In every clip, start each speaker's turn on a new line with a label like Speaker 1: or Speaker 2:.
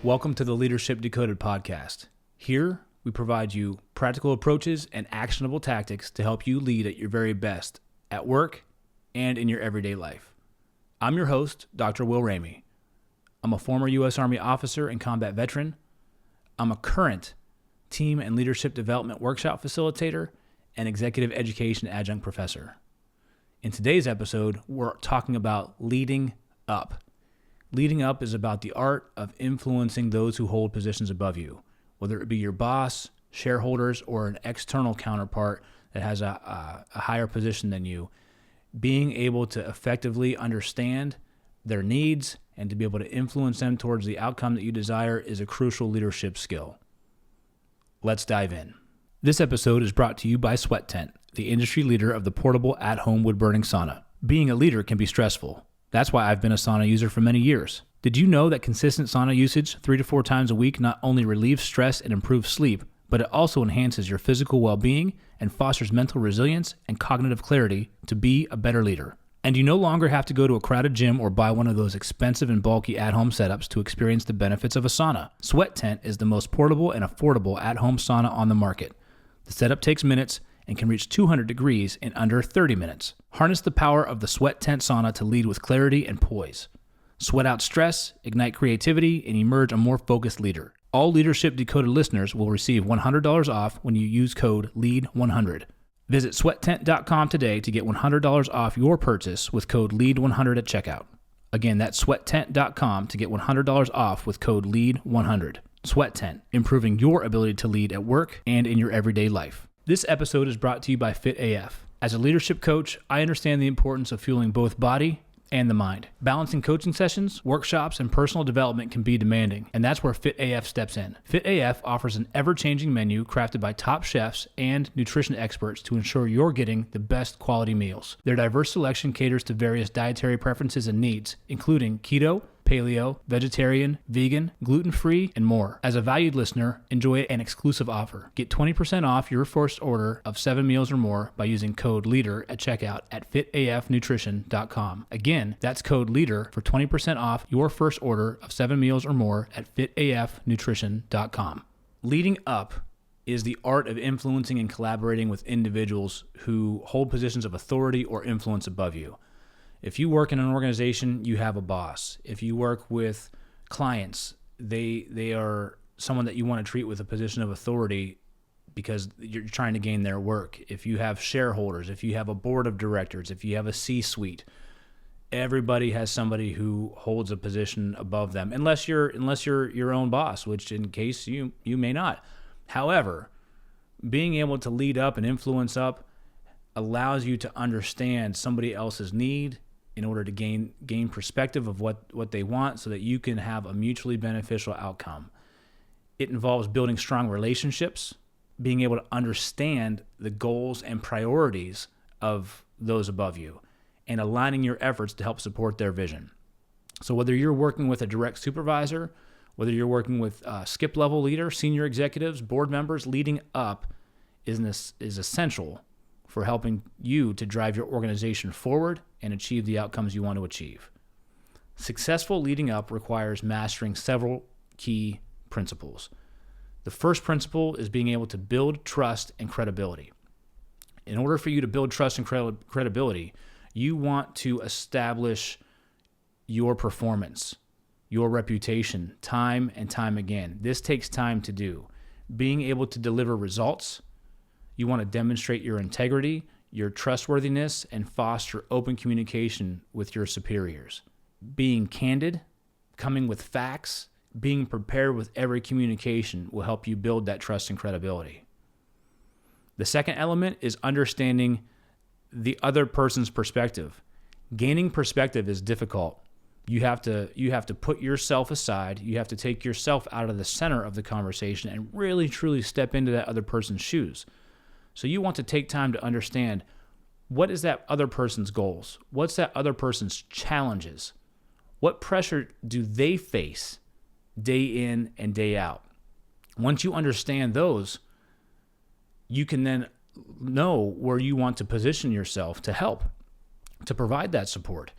Speaker 1: Welcome to the Leadership Decoded podcast. Here, we provide you practical approaches and actionable tactics to help you lead at your very best at work and in your everyday life. I'm your host, Dr. Will Ramey. I'm a former U.S. Army officer and combat veteran. I'm a current team and leadership development workshop facilitator and executive education adjunct professor. In today's episode, we're talking about leading up. Leading up is about the art of influencing those who hold positions above you, whether it be your boss, shareholders, or an external counterpart that has a higher position than you. Being able to effectively understand their needs and to be able to influence them towards the outcome that you desire is a crucial leadership skill. Let's dive in. This episode is brought to you by Sweat Tent, the industry leader of the portable at-home wood-burning sauna. Being a leader can be stressful. That's why I've been a sauna user for many years. Did you know that consistent sauna usage 3 to 4 times a week not only relieves stress and improves sleep, but it also enhances your physical well-being and fosters mental resilience and cognitive clarity to be a better leader? And you no longer have to go to a crowded gym or buy one of those expensive and bulky at-home setups to experience the benefits of a sauna. Sweat Tent is the most portable and affordable at-home sauna on the market. The setup takes minutes and can reach 200 degrees in under 30 minutes. Harness the power of the Sweat Tent sauna to lead with clarity and poise. Sweat out stress, ignite creativity, and emerge a more focused leader. All Leadership Decoded listeners will receive $100 off when you use code LEAD100. Visit sweattent.com today to get $100 off your purchase with code LEAD100 at checkout. Again, that's sweattent.com to get $100 off with code LEAD100. Sweat Tent, improving your ability to lead at work and in your everyday life. This episode is brought to you by Fit AF. As a leadership coach, I understand the importance of fueling both body and the mind. Balancing coaching sessions, workshops, and personal development can be demanding, and that's where Fit AF steps in. Fit AF offers an ever-changing menu crafted by top chefs and nutrition experts to ensure you're getting the best quality meals. Their diverse selection caters to various dietary preferences and needs, including keto, paleo, vegetarian, vegan, gluten-free, and more. As a valued listener, enjoy an exclusive offer. Get 20% off your first order of 7 meals or more by using code LEADER at checkout at fitafnutrition.com. Again, that's code LEADER for 20% off your first order of 7 meals or more at fitafnutrition.com. Leading up is the art of influencing and collaborating with individuals who hold positions of authority or influence above you. If you work in an organization, you have a boss. If you work with clients, they are someone that you want to treat with a position of authority because you're trying to gain their work. If you have shareholders, if you have a board of directors, if you have a C-suite, everybody has somebody who holds a position above them, unless you're your own boss, which in case you may not. However, being able to lead up and influence up allows you to understand somebody else's need in order to gain perspective of what they want so that you can have a mutually beneficial outcome. It involves building strong relationships, being able to understand the goals and priorities of those above you, and aligning your efforts to help support their vision. So whether you're working with a direct supervisor, whether you're working with a skip level leader, senior executives, board members, leading up is essential for helping you to drive your organization forward and achieve the outcomes you want to achieve. Successful leading up requires mastering several key principles. The first principle is being able to build trust and credibility. In order for you to build trust and credibility, you want to establish your performance, your reputation, time and time again. This takes time to do. Being able to deliver results, you want to demonstrate your integrity, your trustworthiness, and foster open communication with your superiors. Being candid, coming with facts, being prepared with every communication will help you build that trust and credibility. The second element is understanding the other person's perspective. Gaining perspective is difficult. You have to put yourself aside. You have to take yourself out of the center of the conversation and really, truly step into that other person's shoes. So you want to take time to understand what is that other person's goals? What's that other person's challenges? What pressure do they face day in and day out? Once you understand those, you can then know where you want to position yourself to help, to provide that support.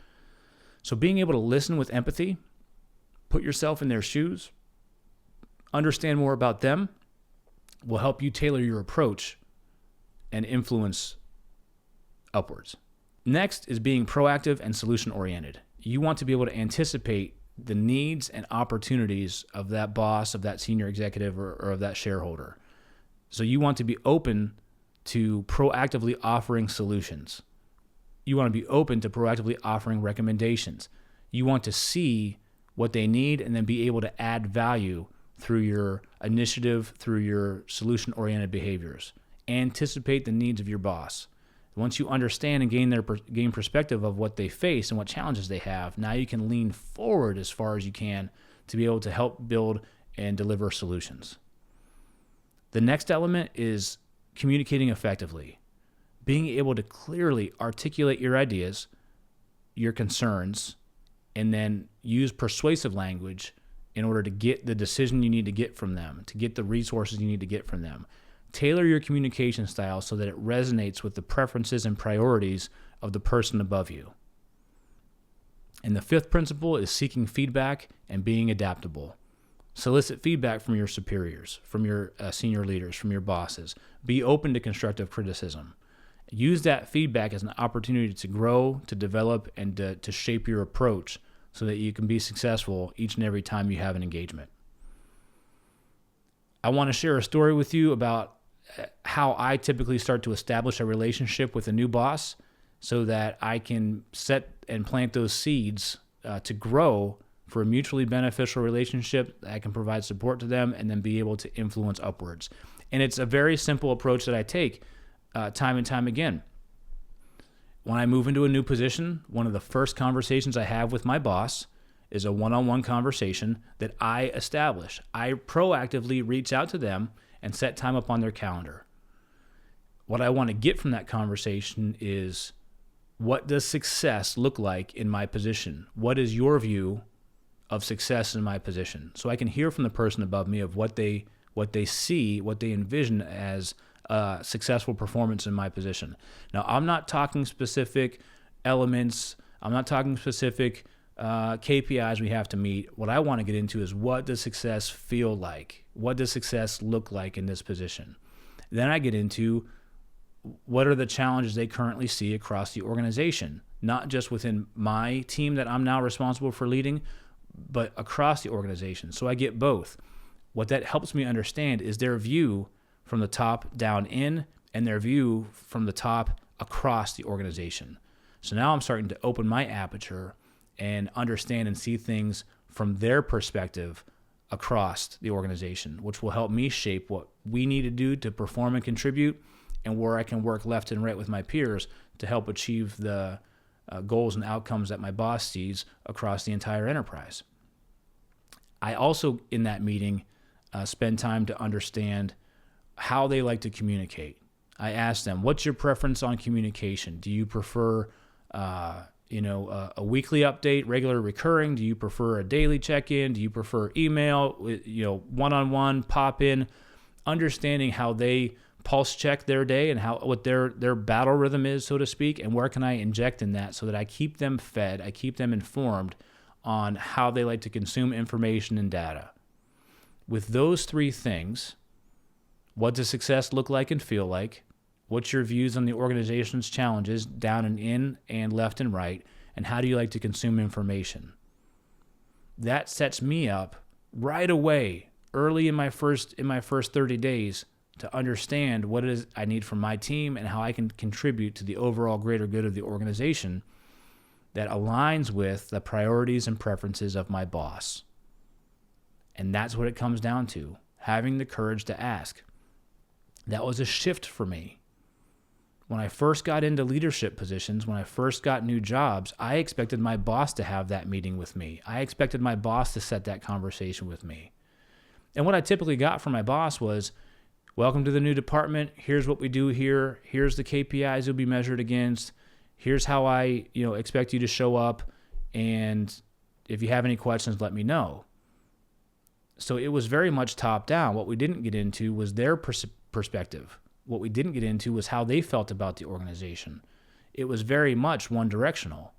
Speaker 1: So being able to listen with empathy, put yourself in their shoes, understand more about them will help you tailor your approach and influence upwards. Next is being proactive and solution-oriented. You want to be able to anticipate the needs and opportunities of that boss, of that senior executive, or of that shareholder. So you want to be open to proactively offering solutions. You want to be open to proactively offering recommendations. You want to see what they need and then be able to add value through your initiative, through your solution-oriented behaviors. Anticipate the needs of your boss. Once you understand and gain perspective of what they face and what challenges they have, now you can lean forward as far as you can to be able to help build and deliver solutions. The next element is communicating effectively. Being able to clearly articulate your ideas, your concerns, and then use persuasive language in order to get the decision you need to get from them, to get the resources you need to get from them. Tailor your communication style so that it resonates with the preferences and priorities of the person above you. And the fifth principle is seeking feedback and being adaptable. Solicit feedback from your superiors, from your senior leaders, from your bosses. Be open to constructive criticism. Use that feedback as an opportunity to grow, to develop, and to shape your approach so that you can be successful each and every time you have an engagement. I want to share a story with you about how I typically start to establish a relationship with a new boss so that I can set and plant those seeds to grow for a mutually beneficial relationship. I can provide support to them and then be able to influence upwards. And it's a very simple approach that I take time and time again. When I move into a new position, one of the first conversations I have with my boss is a one-on-one conversation that I establish. I proactively reach out to them and set time up on their calendar. What I want to get from that conversation is, what does success look like in my position? What is your view of success in my position? So I can hear from the person above me of what they see, what they envision as successful performance in my position. Now, I'm not talking specific elements. I'm not talking specific KPIs we have to meet. What I want to get into is, what does success feel like? What does success look like in this position? Then I get into, what are the challenges they currently see across the organization, not just within my team that I'm now responsible for leading, but across the organization. So I get both. What that helps me understand is their view from the top down in and their view from the top across the organization. So now I'm starting to open my aperture and understand and see things from their perspective across the organization, which will help me shape what we need to do to perform and contribute, and where I can work left and right with my peers to help achieve the goals and outcomes that my boss sees across the entire enterprise. I also, in that meeting, spend time to understand how they like to communicate. I ask them, what's your preference on communication? Do you prefer a weekly update, regular recurring? Do you prefer a daily check-in? Do you prefer email, one-on-one, pop-in? Understanding how they pulse check their day and what their battle rhythm is, so to speak, and where can I inject in that so that I keep them fed, I keep them informed on how they like to consume information and data. With those three things, what does success look like and feel like? What's your views on the organization's challenges down and in and left and right? And how do you like to consume information? That sets me up right away, early in my first 30 days, to understand what it is I need from my team and how I can contribute to the overall greater good of the organization that aligns with the priorities and preferences of my boss. And that's what it comes down to, having the courage to ask. That was a shift for me. When I first got into leadership positions, when I first got new jobs, I expected my boss to have that meeting with me. I expected my boss to set that conversation with me. And what I typically got from my boss was, welcome to the new department. Here's what we do here. Here's the KPIs you'll be measured against. Here's how I, expect you to show up. And if you have any questions, let me know. So it was very much top down. What we didn't get into was their perspective. What we didn't get into was how they felt about the organization. It was very much one directional.